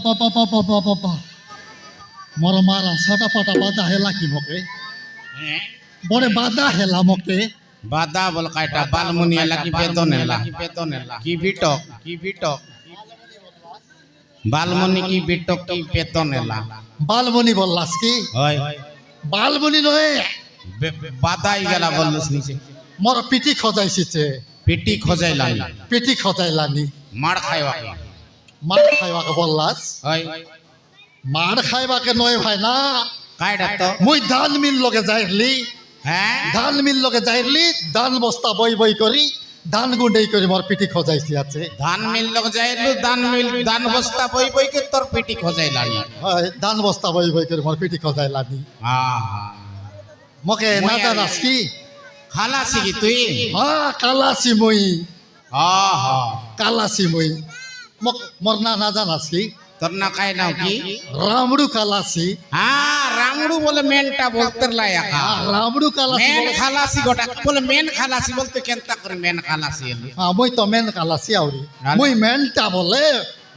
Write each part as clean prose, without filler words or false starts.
বাবা মোর মারা ছটা পটা বাধা হেলা কি মকে বড়ে বাধা হেলা মকে বাদা বল কাইটা বালমুনি এলা কি বেতন এলা কি বিটক বালমুনি কি বিটক কি বেতন এলা বালমনি বললাস কি হয় বালমনি নয় বাদাই গেলা বললুস নিচে মোর পিটি খজাইছিছে পিটি খজাইলানি পিটি খজাইলানি মার খাইবা মার খাইবাকে বললাস হয় মার খাইবাকে নয় ভাই না কাইটা তো মুই ধান মিল লগে যাইরলি হ্যাঁ ধান মিল লগে যাইরলি ধান বস্তা বই বই করি ধান গুন্ডেই করে মোর পিটি খজাইছি আছে ধান মিল লগ যাইলু ধান বস্তা বই বই কে তোর পিটি খজাইলানি হয় ধান বস্তা বই বই করে মোর পিটি খজাইলানি মকে না জানাস কি খালাসি কি তুই হ্যাঁ কালাসি মুই হা কালাসি মুই মোর না জানাস কি তোর না কাই নাও কি রামড়ু কালাসি হ্যাঁ রামড়ু বলে মেনটা বলতে লায়কা রামড়ু কালাসি মেন খালাসি গোটা বলে মেন খালাসি বলতে কেনতা করে মেন খালাসি এলি হ্যাঁ মুই তো মেন কালাসি আউরি মুই মেনটা বলে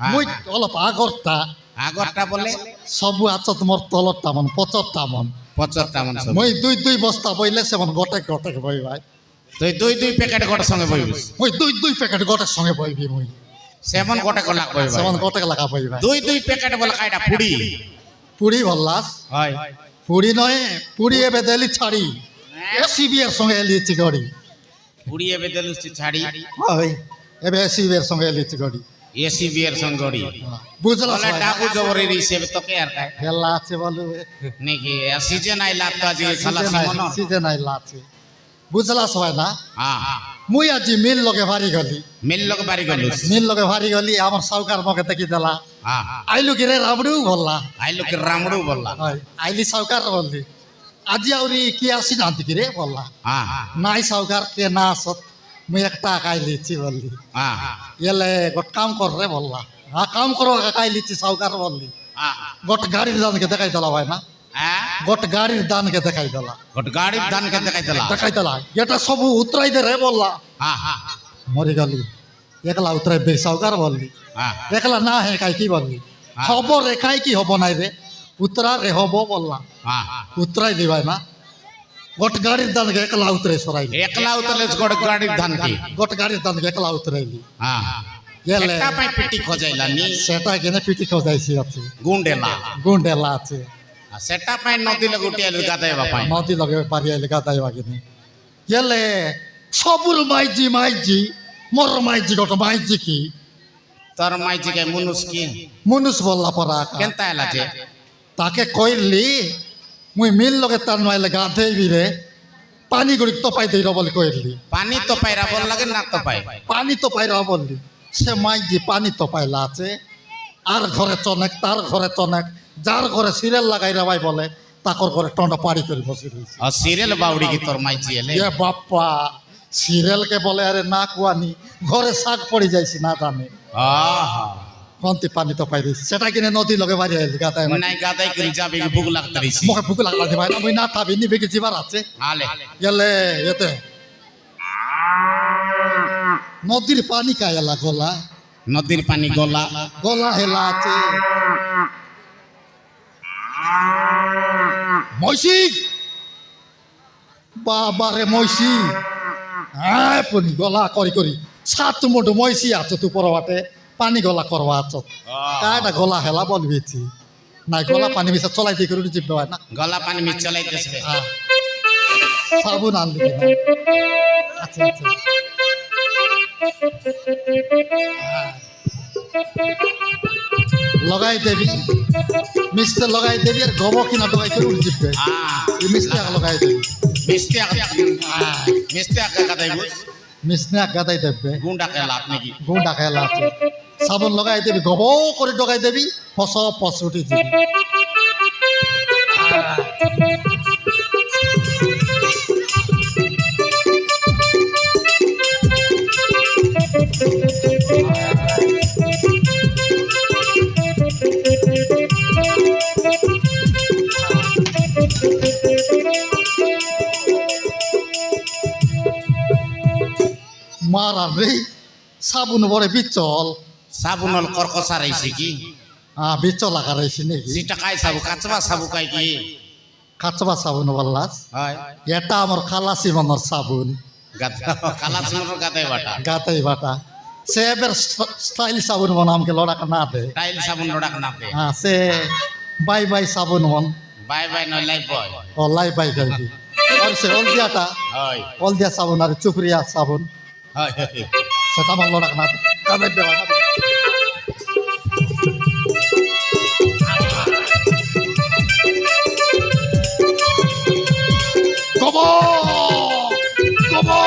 মুই অলপ আগরটা বলে সবু আচত মোর তলরটা মন পচরটা মন 75 মান সব মুই দুই বস্তা বইলে সেমন গটেক বই ভাই তুই দুই প্যাকেট গোটার সঙ্গে বইবিস মুই দুই প্যাকেট গটের সঙ্গে বইবি মুই সেমন গোটা কলা বইবা সেমন গটেক লাগা বই ভাই দুই প্যাকেট বলে কাইটা পুড়ি পুরি বললাস হয় পুরি নয় পুরি এবে দেলি ছাড়ি এসিবি এর সঙ্গে এলিছি গড়ি পুড়ি এবে দেলুছি ছাড়ি হয় এবে এসিবি এর সঙ্গে এলিছি গড়ি এসি বিয়ের সঙ্গে গড়ি বুঝলাস বলে ডাকু জবরের হিসেবে তোকে আর কাই হেলা আছে বলু নাকি সিজন আইলা তো আজকে খালাসি মনো সিজন আইলা আছে বুঝলাস হয় না হ্যাঁ মুই আজি মিল লগে ভারি গলি মিল লোক বাড়ি গলুস মিল লগে ভারি গলি আমার সাউকার মকে দেখি দেলা হ্যাঁ আইলু কিরে রাবড়ু বললা আইলো কি রামড়ু বললা হয় আইলি সাউকার বললি আজি আউরি কি আসি না কিরে বললা হ্যাঁ নাই সাউকার কে না আসত মুই একটা কাই লিছি বললি হ্যাঁ এলে গোট কাম কর রে বললা হ্যাঁ কাম করো কাই লিছি সাউকার বললি হ্যাঁ গোট গাড়ির দানকে দেখাই দিলা ভাই না হ্যাঁ গোট গাড়ির দানকে দেখাই দিলা গোট গাড়ির ধান কে দেখাই দিলা দেখাই দিলা এটা সবু উতরাই দে রে বললা হ্যাঁ হ্যাঁ মরি গলি একলা উতরাই বে সাউকার বললি হ্যাঁ একলা না হে কাই কি বললি খবর রেখাই কি হব নাই রে উতরা রে হব বললা হ্যাঁ উতরাই দিবাই না গোট গাড়ির দানকে একলা উতরে সরাইলি একলা উতলে গোট গাড়ির ধান কি গোট গাড়ির দানকে একলা উতরাইলি হ্যাঁ গেলে সেটা পাই পিটি খজাইলা নি সেটা কেনে পিটি খোঁজাইছি আছে গুন্ডেলা গুন্ডেলা আছে আর সেটা পাই নদী গুটি আলু গাদাইবা পাই নদী লগে পারি আইলে গাদাইবা কিনে গেলে সবুর মাইজি মোর মাইজি গোট মাইজি কি তোর মাইজি কে মুনুস কি মনুষ বললা পরা কেনতা এলা যে তাকে কইলি মুই মিল লগে তার নইলে গাধেইবি রে পানি গুড়ি তো পাই দেই বলে কইলি পানি তো পাইরা বল লাগে না তো পাই পানি তো পাইরা বললি সে মাইজি পানি তো পাইলা আছে আর ঘরে চনেক তার ঘরে চনেক যার ঘরে সিরিয়াল লাগাই রাবাই বলে তাকর ঘরে টন্ডা পাড়ি করে বসে রয়েছে আর সিরিয়াল বাউড়ি কি তোর মাইজি এলে এ বাপ্পা সিরিয়ালকে বলে আরে না কুয়ানি ঘরে শাক পড়ে যাইছি না জানে আহা কন্তি পানি তো পাই রয়েছে সেটা কিনে নদী লগে বাড়ি আইলি গাতায় নাই গাদাই করে যাবে কি ভুক লাগতে রইছি মুখে ভুক লাগলা যে ভাই না মুই না থাবি নিবে কি জিবার আছে আলে গেলে এতে নদীর পানি কায়ালা গলা নদীর পানি গলা গলা হেলা আছে মৈশি বাবারে মৈশি হ্যাঁ পনি গলা করি সাত মোটো মৈশি আছো তু পরবাটে পানি গলা করবা আছো কাটা গলা হেলা বলবিছি নাই গলা পানি মিশা চলাই দিয়ে করে জিপ দেওয়া না গলা পানি মিচ চলাইতেছে সাবুন আনলি না আচ্ছা আচ্ছা লগাই দেবি মিস্তে লগাই দেবি আর গব কিনা লগাই করে উঠে জিপবে এই মিস্তে লগাই দেবি মিস্তে আকা গাদাইব মিস্তে গাদাই দেবে গুন্ডা খেলা আপনি কি গুন্ডা খেলা আছে সাবুন লগাই দেবি গব করে ডগাই দেবি ফস উঠে যাবি মারা রে সাবুন বড়ে বিচল সাবুনল কর্কসা রাইছে কি বিচ লাগা রয়েছে নাকি যেটা কাই সাবু কাচবা সাবু কাই কি কাচবা সাবুন বললাস হয় এটা আমার খালাসি মনের সাবুন গাদা কালা সুন্দর গাদাই বাটা গাতাই বাটা সে এবার স্টাইল সাবুন মন আমাকে লড়াক না দে টাইল সাবুন রোডাক না দে সে বাই বাই সাবুন মন বাই বাই নয় লাইফ বয় লাই বাই গাইবি আর সে অলদিয়াটা হয় অলদিয়া সাবুন আর চুপরিয়া সাবুন হয় সেটা আমার লড়াক না দে কামে দেওয়া না কবো কবো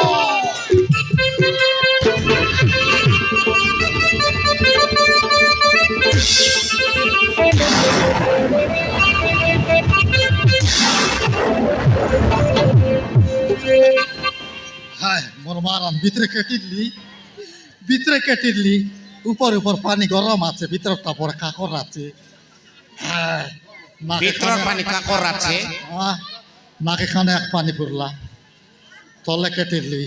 হায় মোর মারাম ভিতরে কেটিলি উপর উপর পানি গরম আছে ভিতরটা পরে কাকর আছে হায় ভিতর পানি কাকর আছে নাকে খানে এক পানি পুরলা তলে কেটিলি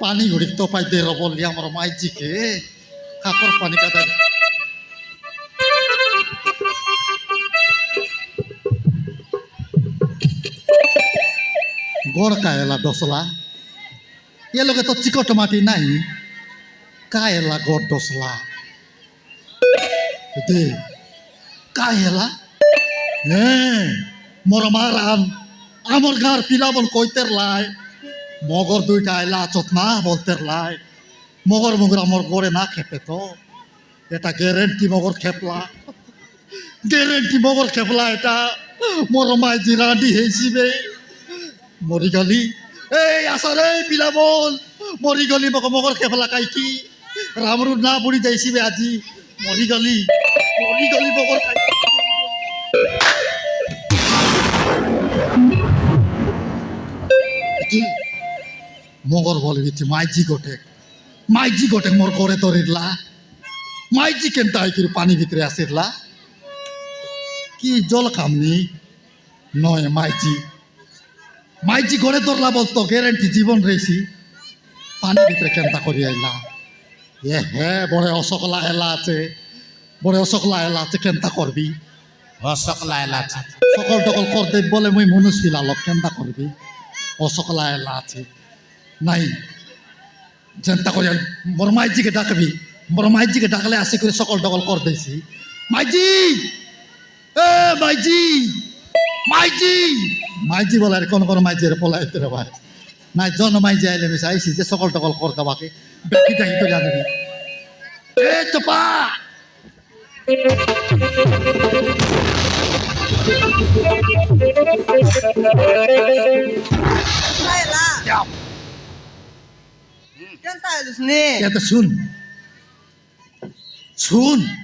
পানি ঘুড়ি তো পাই দে বললি আমার মাইজিকে কাকর পানি কাটা গড় কায়লা ডসলা এ লোকে তো চিকট মাটি নাই কায়লা গড় ডসলা দে কায়লা হ্যাঁ মোর মারান আমার গার পিলাবন কইতের লাই মগর দুইটা আইলা আচত না বলতের লাই মগর আমার গড়ে না খেপে তো এটা গ্যারেন্টি মগর খেপলা এটা মোর মাইজি রাডি হয়েছিবে মরি গলি এই আসরে পিলাবল মরি গলি মগর খেপলা কাইকি রামরু না বুড়ি যাইছিবে আজি মরি গলি মগর কাইকি মগর বলে দিচ্ছি মাইজি গোটে মোর করে তরিলা মাইজি কেনটা হয় করে পানি ভিতরে আসিরলা কি জল কামনি নয় মাইজি গড়ে ধরলা বলতো গ্যারেন্টি জীবন রেছি পানি ভিতরে কেনটা করি আইলা বড় অসকলা এলা আছে কেনটা করবি অসকলা এলা আছে সকল টকল কর দেব বলে মুই মনুষ ফিলালক কেনটা করবি অসকলা এলা আছে নাই যেনটা করি মোর মাইজিকে ডাকলে আসি করে সকল টকল কর দিয়েছি মাইজি বলে আর কোন মাইজির পলাইতে রে ভাই নাই জন মাইজি আইলে বেশি আইসি যে সকল টকল কর দেবাকে বেটি ডাকি করে আনবি এ চপা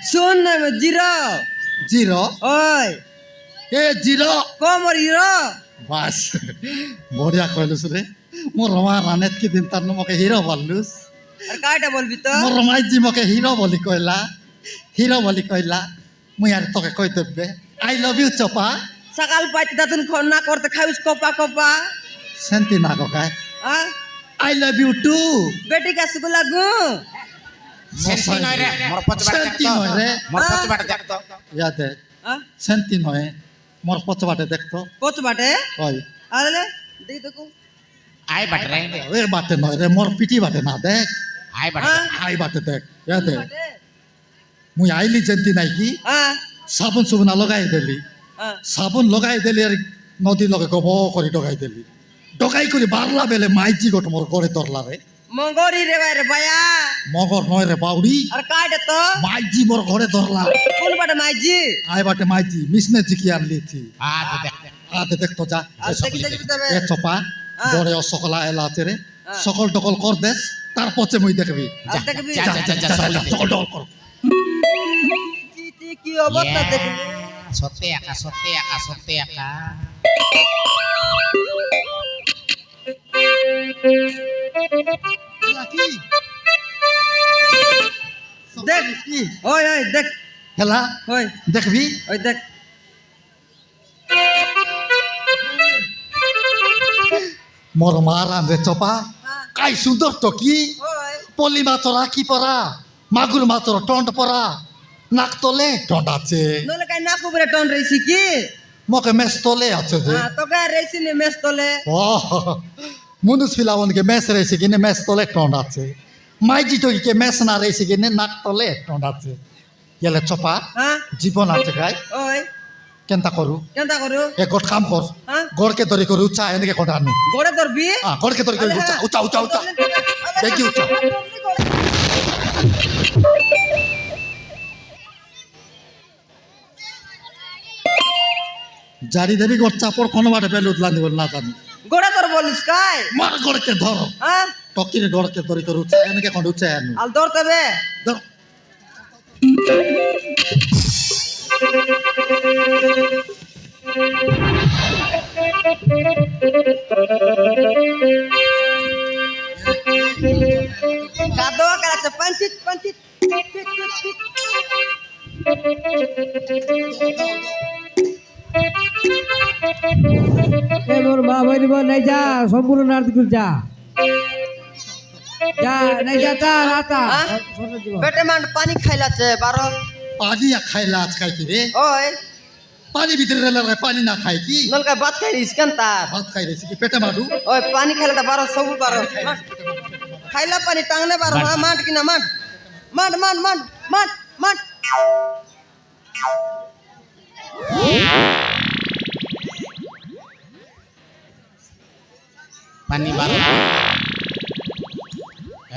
শুন জিরো জিরো ওই জিরো কমর হিরো বাস বঢ়িয়া কইলুস রে মোর রমা রানেত কি দিন তার মকে হিরো বললুস আর কাটা বলবি তো মোর রমাইজি মকে হিরো বলি কইলা মুই আর তোকে কই দেবে আই লাভ ইউ চপা সকাল পাইতে দাতুন খন না করতে খাইস কপা কপা শান্তি না কাকা হ্যাঁ আই লাভ ইউ টু বেটি কা সুগুলা গু সেন্টি নয় রে মোর পচবাটা শান্তি নয় রে মোর পচবাটা দেখতো ইয়াতে হ্যাঁ শান্তি নয় মোর পচবাটে দেখতো পচ বাটে ওই আলে দেই তো কো আই বাট রে এ বাটে নয় রে মোর পিটি বাটে না দেখ আই বাট আই বাটে দেখ ইয়াতে মুই আইলি জানতি নাই কি হ্যাঁ সাবুন লগাই দিলি হ্যাঁ সাবুন লগাই দিলি আর নদী লগে গব করে ডগাই দিলি ডগাই করে বারলা বেলে মাইজি গোট মোর করে ধরলা রে মঙ্গরি রে ভাই রে ভাইয়া মগর নয় রে বাউড়ি আর কাটে তো মাইজি মোর ঘরে ধরলা কোন বাটে মাইজি আই বাটে মাইজি মিসনে জিকি আর লিথি দেখ আতে দেখতো যা আর দেখি দেখি তবে এ চপা বড় সকলা এলা আছে রে সকল টকল কর দেস তার পচে মুই দেখবি আর দেখবি যা সকল টকল কর কি অবস্থা দেখবি সত্যি একা দেখ কি ওই ওই দেখ হেলা ওই দেখবি ওই দেখ মোর মার আনরে চপা কাই সুন্দর তো কি ওই পলিমা তোরা কি পরা মাগুর মাছর টন্ট পরা নাক তলে টন্ট আছে নলে কাই নাক উপরে টন রইছি কি মকে মেস তলে আছে যে তোকে রইছি নি মেস তলে ও মুনুস ফিলাবনকে মেস রয়েছে কিনে মেস তলে টন্ট আছে মাইজি টকিকে মেস না রয়েছে কিনে নাক তলে টন্ট আছে গেলে চপা হ্যাঁ জীবন আছে গাই ওই কেনতা করু কেনতা করু এ গোট কাম কর হ্যাঁ গড়কে তরি করু উচ্চা এনেকে কোটা আনু গড়ে ধরবি গড়কে তরি করু উচ্চা উচ্চা উচ্চা উচ্চা দেখি উচ্চা জারি দেবি গোট চাপড় কোনো বাটে পেলে উতলা দিব না জানি গড়ে ধর বলিস কাই মার গড়কে ধর হ্যাঁ টকিনে গড়কে তরি করু উচ্চা এনেকে কোন উচ্চা আনু আল ধরতে বে ধর কাদো কাছে পঞ্চিত পঞ্চিত এ মোর মা বলিব নাই যা সম্পূর্ণ নার্দ গুল যা যা নাই যা তা রাতা হ্যাঁ? বেটে মান পানি খাইলাছে বারো পানি খাইলা আজ খাই কি রে ওই পানি ভিতরে রেলে পানি না খাই কি নলকা ভাত খাইলিস কেন তার ভাত খাই রেছি কি পেটে মাডু ওই পানি খাইলে বারো সবু বারো খাইলা পানি টাংলে বারো হ্যাঁ মাঠ কিনা মাঠ মাঠ মাঠ মাঠ মাঠ মাঠ পানি বারো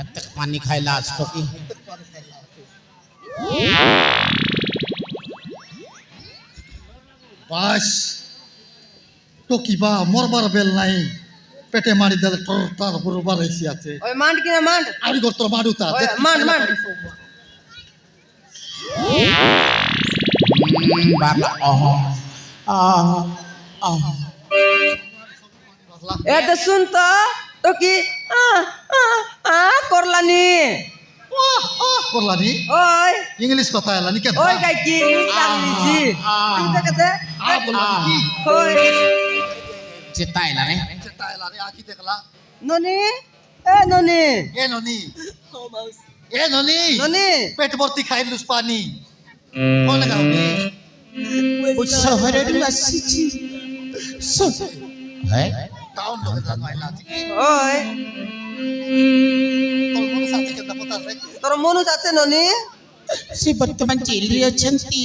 এত পানি খাইলা আসতো কি বাস তো কিবা মরবার বেল নাই পেটে মারি দিলে তোর তার উপর বাড়াইছি আছে ওই মাঠ কিনা মাঠ আরি গর তোর মাডু তা ওই মাঠ মাঠ বারলা আহ আহ আহ এতে শুন তো কি করলানি করলানি ওই ইংলিশ কথা এলানি কেন ওই গাই কি ইংলিশ কাতে বললানি কি ওই চেতা এলা রে চেতা এলানি আকি দেখলা ননি এ ননি এ ননি এ ননি ননি পেট ভর্তি খাইলুস পানি কোন গাউনি ও শহরের আসিছি হ্যাঁ টাউন লোক জানাইলা আছে ওই তোর মনে সাথে কেন পতা রে তোর মনুষ আছে ননি সে বর্তমান জেলে অଛନ୍ତି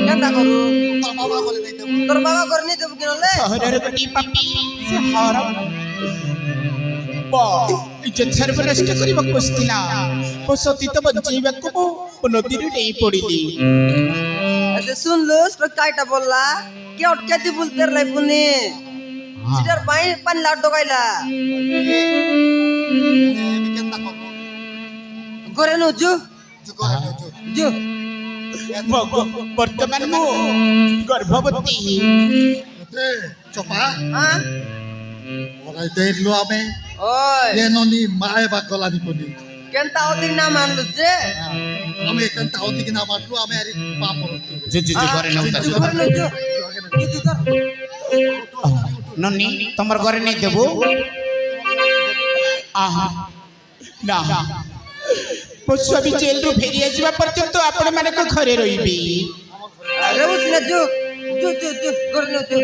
কেনটা করু তোর বাবা বলে নাই দেব তোর বাবা করে নিয়ে দেবো কিনলে শহরের গটি পাপি সে হারাম ইজ্জত সর্বনষ্ট କରିବାକୁ ବସିଥିଲା ମୋ ସତୀ ତ ବଞ୍ଚେଇବାକୁ ମୁଁ ନଦୀରୁ ଡେଇଁ ପଡ଼ିଲି এতে শুনলুস তো কাইটা বললা কে অটকাতি বলতে লাই পুনি সিটার পানি পানি লাট দগাইলা আমি কেনতা করব গরে নো জু জুগরে নজু জু ବର୍ତ୍ତମାନ ମୁଁ ଗର୍ଭବତୀ তে চপা হ্যাঁ ওরাই দেইলো আমি ওই এ ননি মায়ে বা গলানি কোনি কেনটা অধিক না মানলুস যে আমি কেনতা ওদিকে না মারলু আমি আরে পাপ করতে ଜୁ ଜୁ ଜୁ ଘରେ ନେଉ জু গরে নো জু জু ধর ନନି ତମର ଘରେ ନେଇ ଦେବୁ ଆହା ନା ମୋ ସ୍ୱାମୀ ଜେଲରୁ ଫେରି ଆସିବା ପର୍ଯ୍ୟନ୍ତ ଆପଣମାନଙ୍କ ଘରେ ରହିବି রেবুস না জু জু জু জু গরে নো জু